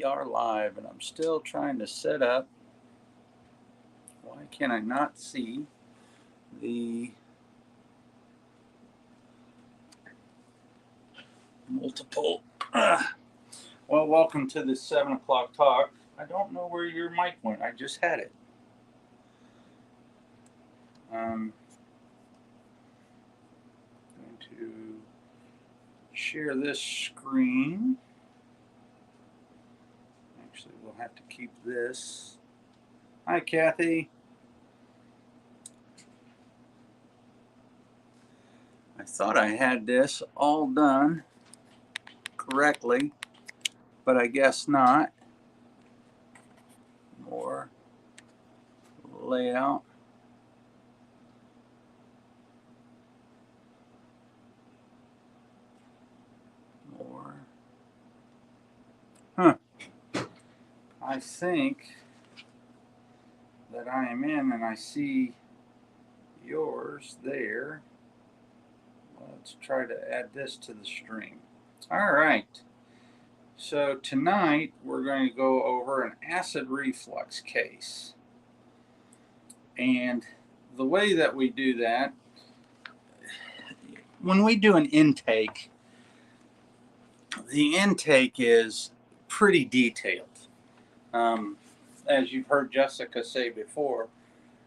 We are live, and I'm still trying to set up. Why can I not see the multiple? Well, welcome to the 7 o'clock talk. I don't know where your mic went. I just had it. Going to share this screen. Actually, we'll have to keep this. Hi, Kathy. I thought I had this all done correctly, but I guess not. More layout. More. I think that I am in and I see yours there. Let's try to add this to the stream. All right. So tonight we're going to go over an acid reflux case. And the way that we do that, when we do an intake, the intake is pretty detailed. As you've heard Jessica say before,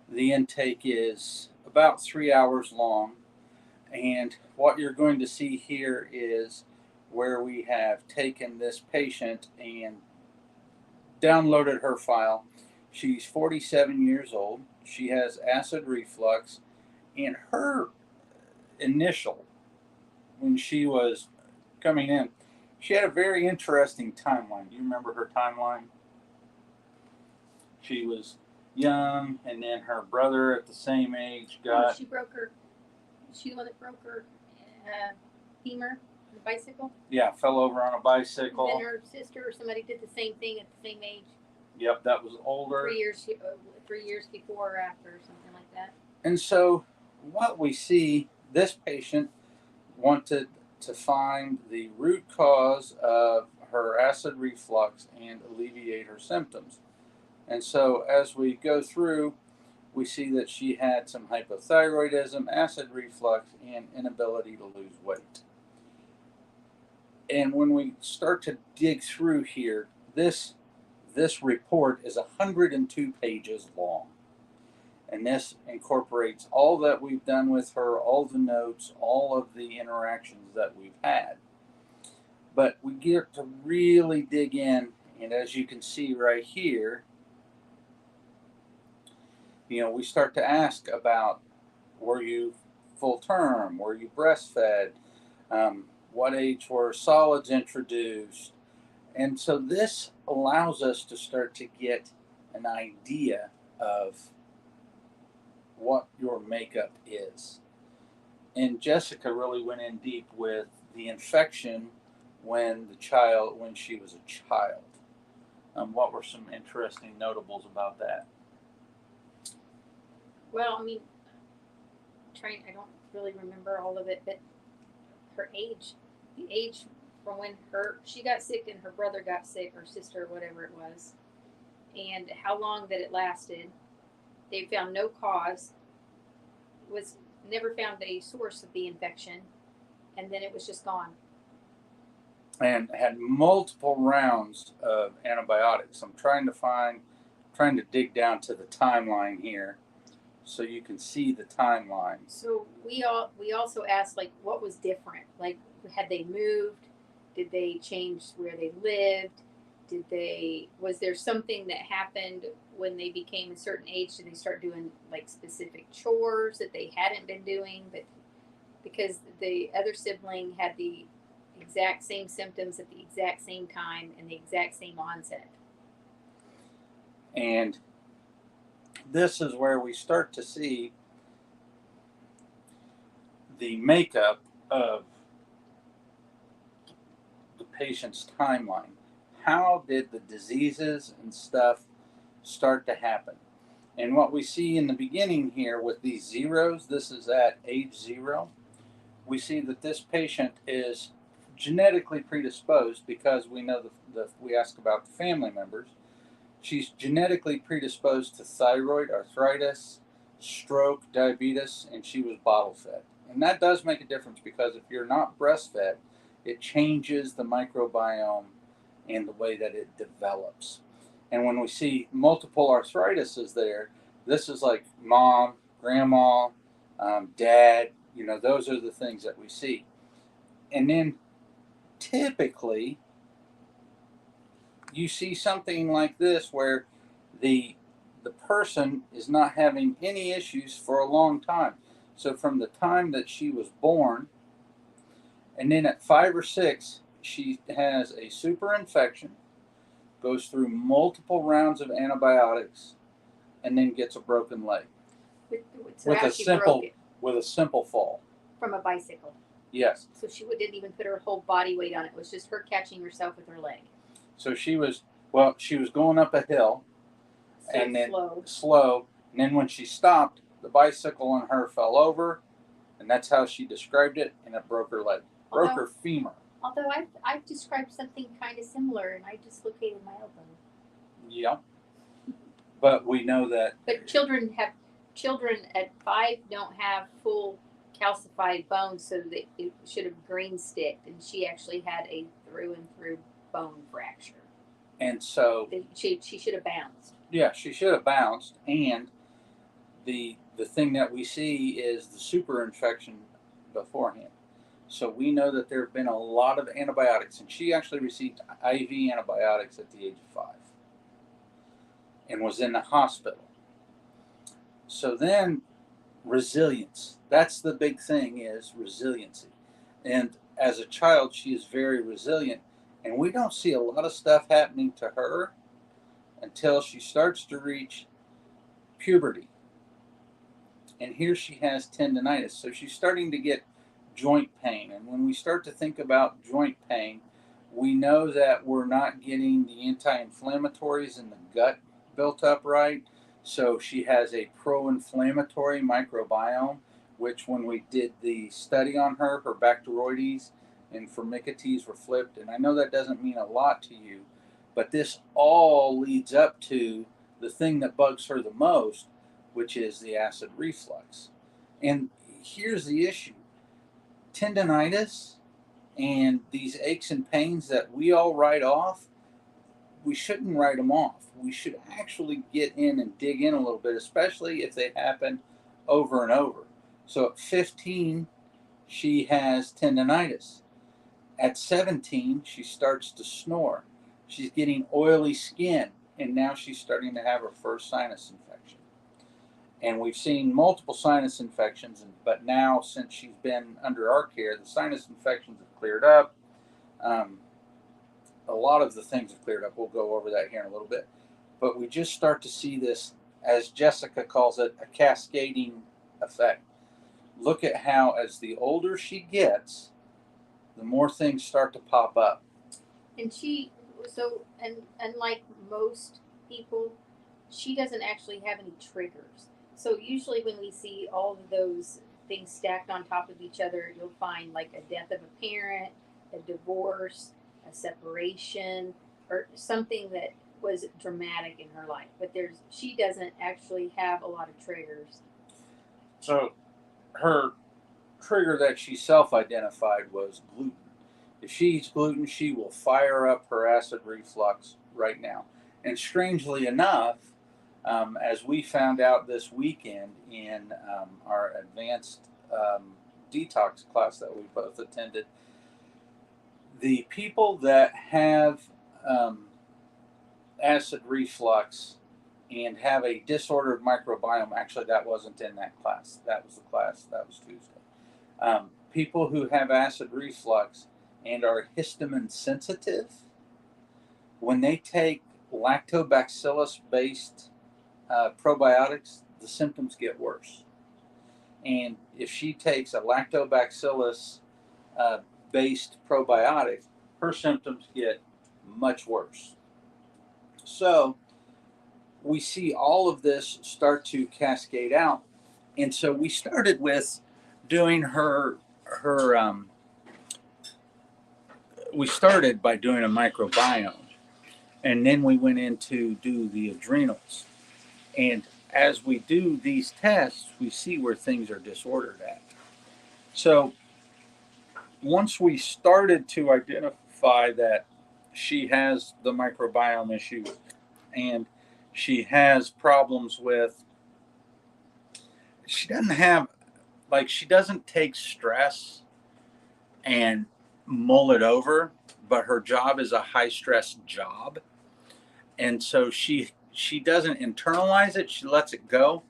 the intake is about 3 hours long. And what you're going to see here is where we have taken this patient and downloaded her file. She's 47 years old. She has acid reflux. And her initial, when she was coming in, she had a very interesting timeline. Do you remember her timeline? She was young, and then her brother at the same age got. She broke her. She the one that broke her femur, the bicycle. Yeah, fell over on a bicycle. And then her sister or somebody did the same thing at the same age. Yep, that was older. 3 years before or after, or something like that. And so, what we see, this patient wanted to find the root cause of her acid reflux and alleviate her symptoms. And so, as we go through, we see that she had some hypothyroidism, acid reflux, and inability to lose weight. And when we start to dig through here, this report is 102 pages long. And this incorporates all that we've done with her, all the notes, all of the interactions that we've had. But we get to really dig in, and as you can see right here, we start to ask about, were you full term? Were you breastfed? What age were solids introduced? And so this allows us to start to get an idea of what your makeup is. And Jessica really went in deep with the infection when she was a child. What were some interesting notables about that? Well, I mean, I don't really remember all of it, but her age, the age from when she got sick and her brother got sick, or sister, whatever it was, and how long that it lasted. They found no cause, was never found a source of the infection, and then it was just gone. And had multiple rounds of antibiotics. I'm trying to dig down to the timeline here, so you can see the timeline. So we also asked, like, what was different? Like, had they moved? Did they change where they lived? Was there something that happened when they became a certain age? Did they start doing like specific chores that they hadn't been doing? But because the other sibling had the exact same symptoms at the exact same time and the exact same onset. And this is where we start to see the makeup of the patient's timeline. How did the diseases and stuff start to happen? And what we see in the beginning here with these zeros, this is at age 0. We see that this patient is genetically predisposed because we know we ask about the family members. She's genetically predisposed to thyroid, arthritis, stroke, diabetes, and she was bottle fed. And that does make a difference because if you're not breastfed, it changes the microbiome and the way that it develops. And when we see multiple arthritises there, this is like mom, grandma, dad, those are the things that we see. And then typically you see something like this where the person is not having any issues for a long time. So from the time that she was born, and then at 5 or 6, she has a super infection, goes through multiple rounds of antibiotics, and then gets a broken leg So with how a she simple broke it with a simple fall. from a bicycle. Yes. So she didn't even put her whole body weight on it. It was just her catching herself with her leg. So she was going up a hill, So and then slow. and then when she stopped, the bicycle and her fell over, and that's how she described it, and it broke her leg, broke her femur. Although I've described something kind of similar, and I dislocated my elbow. Yeah, but we know that. But children at 5 don't have full calcified bones, so that it should have green sticked, and she actually had a through and through bone fracture. And so she should have bounced. Yeah, she should have bounced. And the thing that we see is the super infection beforehand. So we know that there have been a lot of antibiotics, and she actually received IV antibiotics at the age of 5 and was in the hospital. So then resilience. That's the big thing, is resiliency. And as a child, she is very resilient, and we don't see a lot of stuff happening to her until she starts to reach puberty. And here she has tendonitis. So she's starting to get joint pain. And when we start to think about joint pain, we know that we're not getting the anti-inflammatories in the gut built up right. So she has a pro-inflammatory microbiome, which when we did the study on her Bacteroides and Firmicutes were flipped. And I know that doesn't mean a lot to you, but this all leads up to the thing that bugs her the most, which is the acid reflux. And here's the issue. Tendonitis and these aches and pains that we all write off, we shouldn't write them off. We should actually get in and dig in a little bit, especially if they happen over and over. So at 15, she has tendonitis. At 17, she starts to snore. She's getting oily skin, and now she's starting to have her first sinus infection. And we've seen multiple sinus infections, but now since she's been under our care, the sinus infections have cleared up. A lot of the things have cleared up. We'll go over that here in a little bit. But we just start to see this, as Jessica calls it, a cascading effect. Look at how, as the older she gets, the more things start to pop up. And like most people, she doesn't actually have any triggers. So usually when we see all of those things stacked on top of each other, you'll find like a death of a parent, a divorce, a separation, or something that was dramatic in her life. But she doesn't actually have a lot of triggers. So her trigger that she self-identified was gluten. If she eats gluten, she will fire up her acid reflux right now. And strangely enough, as we found out this weekend in our advanced detox class that we both attended, the people that have acid reflux and have a disordered microbiome, actually that wasn't in that class. That was the class, that was Tuesday. People who have acid reflux and are histamine sensitive, when they take lactobacillus based probiotics, the symptoms get worse. And if she takes a lactobacillus based probiotic, her symptoms get much worse. So we see all of this start to cascade out. And so we started with doing her we started by doing a microbiome, and then we went in to do the adrenals. And as we do these tests, we see where things are disordered at. So once we started to identify that she has the microbiome issue and she has problems with, she doesn't have, like, she doesn't take stress and mull it over, but her job is a high stress job. And so she doesn't internalize it, she lets it go,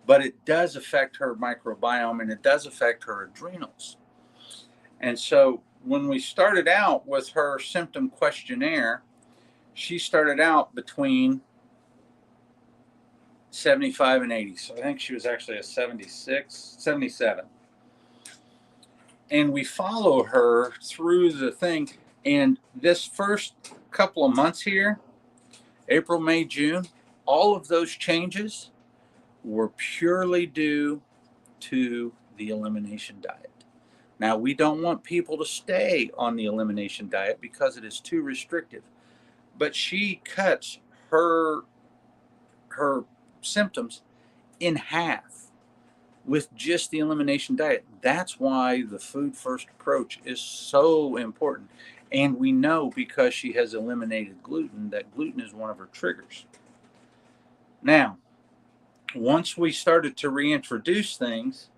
but it does affect her microbiome and it does affect her adrenals. And so when we started out with her symptom questionnaire, she started out between 75 and 80. So I think she was actually a 76, 77. And we follow her through the thing. And this first couple of months here, April, May, June, all of those changes were purely due to the elimination diet. Now, we don't want people to stay on the elimination diet because it is too restrictive. But she cuts her symptoms in half with just the elimination diet. That's why the food first approach is so important. And we know because she has eliminated gluten that gluten is one of her triggers. Now, once we started to reintroduce things,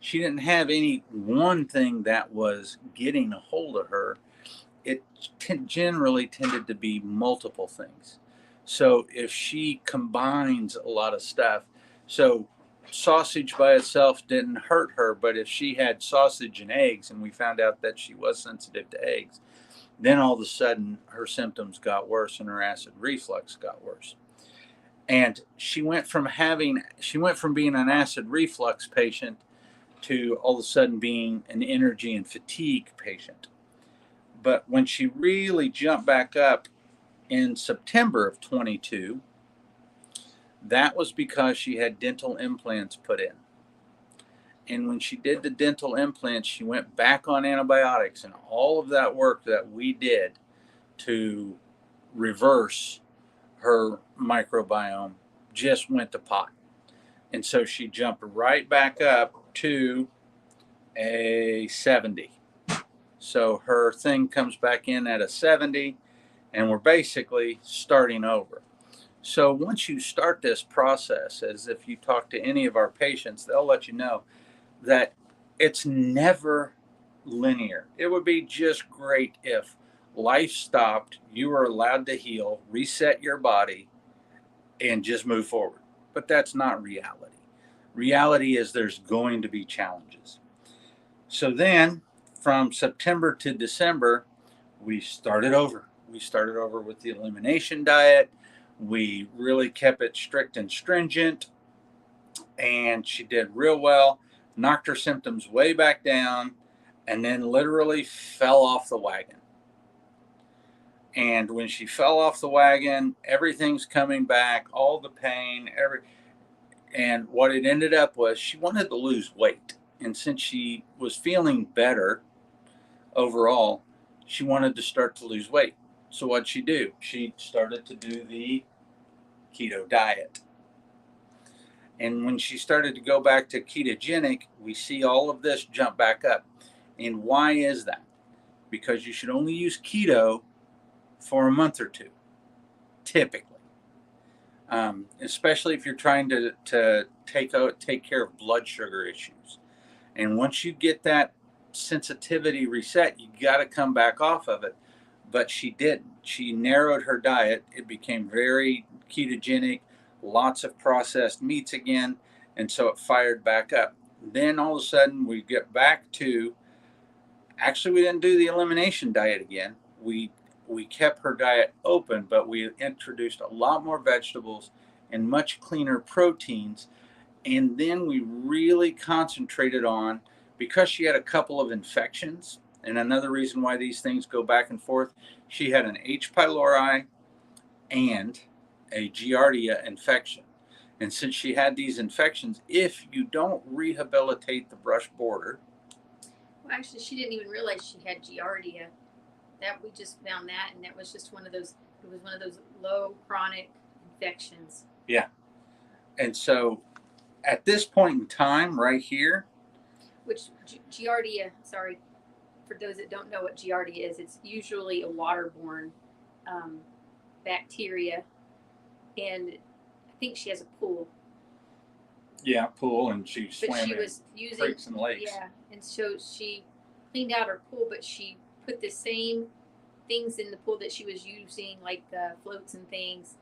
she didn't have any one thing that was getting a hold of her. It generally tended to be multiple things. So if she combines a lot of stuff, so sausage by itself didn't hurt her, but if she had sausage and eggs, and we found out that she was sensitive to eggs, then all of a sudden her symptoms got worse and her acid reflux got worse. And she went from being an acid reflux patient to all of a sudden being an energy and fatigue patient. But when she really jumped back up in September of 22, that was because she had dental implants put in. And when she did the dental implants, she went back on antibiotics, and all of that work that we did to reverse her microbiome just went to pot. And so she jumped right back up to a 70. So her thing comes back in at a 70, and we're basically starting over. So once you start this process, as if you talk to any of our patients, they'll let you know that it's never linear. It would be just great if life stopped, you were allowed to heal, reset your body, and just move forward. But that's not reality. Reality is there's going to be challenges. So then from September to December, we started over. We started over with the elimination diet. We really kept it strict and stringent, and she did real well, knocked her symptoms way back down, and then literally fell off the wagon. And when she fell off the wagon, everything's coming back, all the pain, and what it ended up was she wanted to lose weight. And since she was feeling better overall, she wanted to start to lose weight. So what'd she do? She started to do the keto diet. And when she started to go back to ketogenic, we see all of this jump back up. And why is that? Because you should only use keto for a month or two, typically. Especially if you're trying to take care of blood sugar issues. And once you get that sensitivity reset, you got to come back off of it. But she didn't. She narrowed her diet. It became very ketogenic, lots of processed meats again, and so it fired back up. Then all of a sudden we get back to, actually we didn't do the elimination diet again. We kept her diet open, but we introduced a lot more vegetables and much cleaner proteins. And then we really concentrated on, because she had a couple of infections, and another reason why these things go back and forth, she had an H. pylori and a Giardia infection. And since she had these infections, if you don't rehabilitate the brush border. Well, actually, she didn't even realize she had Giardia that we just found that, and that was just one of those. It was one of those low chronic infections. Yeah. And so at this point in time, right here, Which Giardia, sorry, for those that don't know what Giardia is, it's usually a waterborne bacteria, and I think she has a pool. yeah, pool, and she But swam she in was using creeks and lakes. yeah, and so she cleaned out her pool, but she put the same things in the pool that she was using, like the floats and things,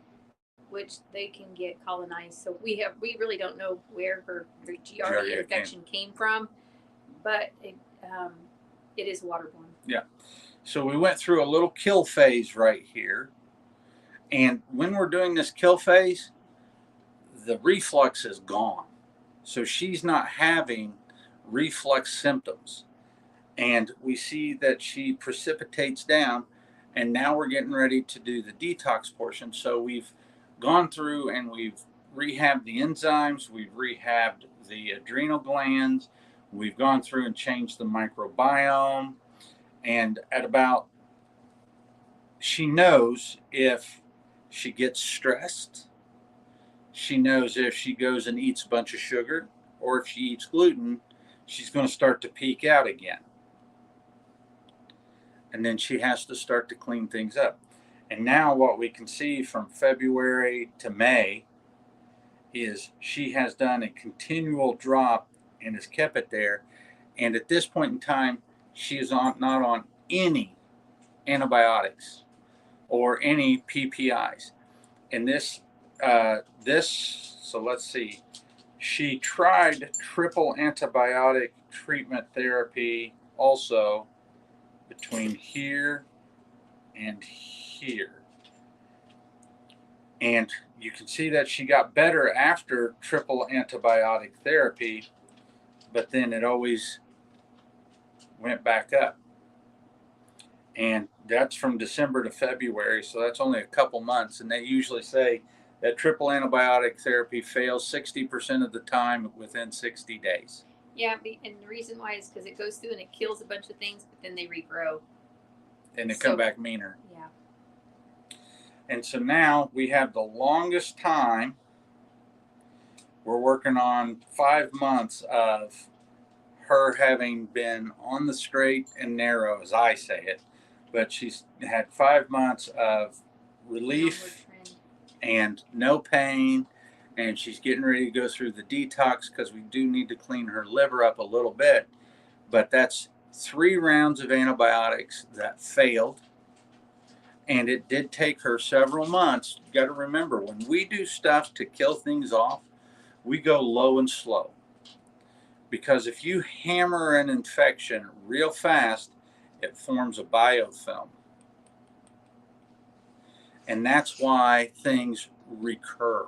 which they can get colonized. So we really don't know where her Giardia infection came from, but it is waterborne. Yeah. So we went through a little kill phase right here. And when we're doing this kill phase, the reflux is gone. So she's not having reflux symptoms. And we see that she precipitates down. And now we're getting ready to do the detox portion. So we've gone through and we've rehabbed the enzymes, we've rehabbed the adrenal glands, we've gone through and changed the microbiome. And at about, she knows if she gets stressed, she knows if she goes and eats a bunch of sugar, or if she eats gluten, she's going to start to peak out again. And then she has to start to clean things up. And now what we can see from February to May is she has done a continual drop and has kept it there. And at this point in time, she is not on any antibiotics or any PPIs. And so let's see, she tried triple antibiotic treatment therapy also between here and here. And you can see that she got better after triple antibiotic therapy, but then it always went back up. And that's from December to February, so that's only a couple months. And they usually say that triple antibiotic therapy fails 60% of the time within 60 days. Yeah, and the reason why is because it goes through and it kills a bunch of things, but then they regrow. And they come back meaner. Yeah. And so now we have the longest time. We're working on 5 months of her having been on the straight and narrow, as I say it. But she's had 5 months of relief and no pain. And she's getting ready to go through the detox because we do need to clean her liver up a little bit. But that's 3 rounds of antibiotics that failed. And it did take her several months. You got to remember, when we do stuff to kill things off, we go low and slow. Because if you hammer an infection real fast, it forms a biofilm. And that's why things recur.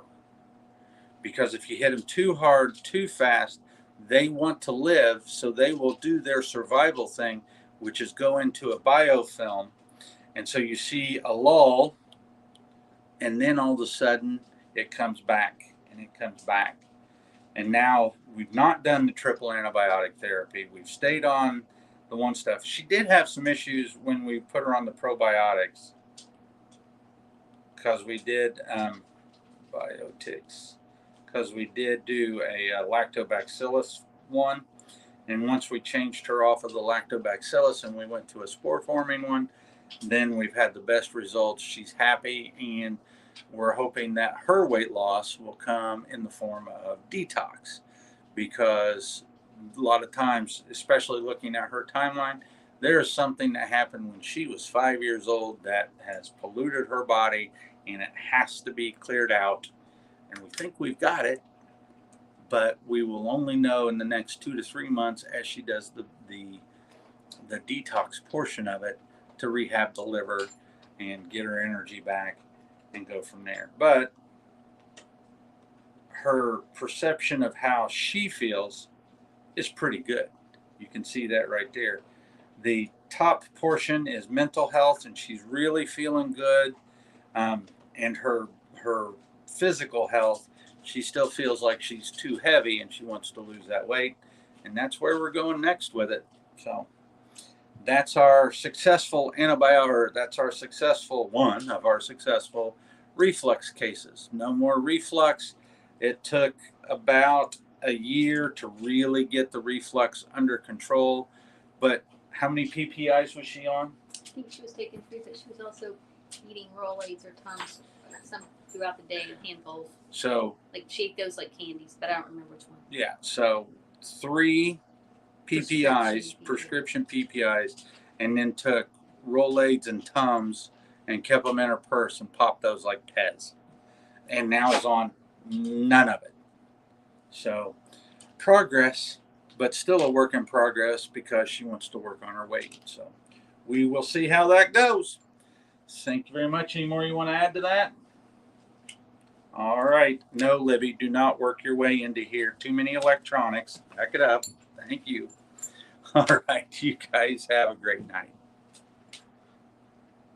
Because if you hit them too hard, too fast, they want to live, so they will do their survival thing, which is go into a biofilm. And so you see a lull, and then all of a sudden it comes back, and it comes back. And now we've not done the triple antibiotic therapy. We've stayed on the one stuff. She did have some issues when we put her on the probiotics, because we did biotics, because we did do a lactobacillus one. And once we changed her off of the lactobacillus and we went to a spore forming one, then we've had the best results. She's happy, and we're hoping that her weight loss will come in the form of detox, because a lot of times, especially looking at her timeline, there's something that happened when she was 5 years old that has polluted her body, and it has to be cleared out. And we think we've got it, but we will only know in the next 2 to 3 months as she does the detox portion of it, to rehab the liver and get her energy back and go from there. But her perception of how she feels is pretty good. You can see that right there. The top portion is mental health, and she's really feeling good. And her physical health, she still feels like she's too heavy and she wants to lose that weight. And that's where we're going next with it. So That's our successful antibiotic, or that's our successful one of our successful reflux cases. No more reflux. It took about a year to really get the reflux under control. But how many PPIs was she on? I think she was taking 3, but she was also eating Rolaids or Tums some throughout the day, handfuls. So like she ate those like candies, but I don't remember which one. Yeah, so 3 PPIs, prescription PPIs, and then took Rolaids and Tums and kept them in her purse and popped those like Pez. And now is on none of it. So progress, but still a work in progress because she wants to work on her weight. So we will see how that goes. Thank you very much. Any more you want to add to that? All right. No, Libby, do not work your way into here. Too many electronics. Back it up. Thank you. All right. You guys have a great night.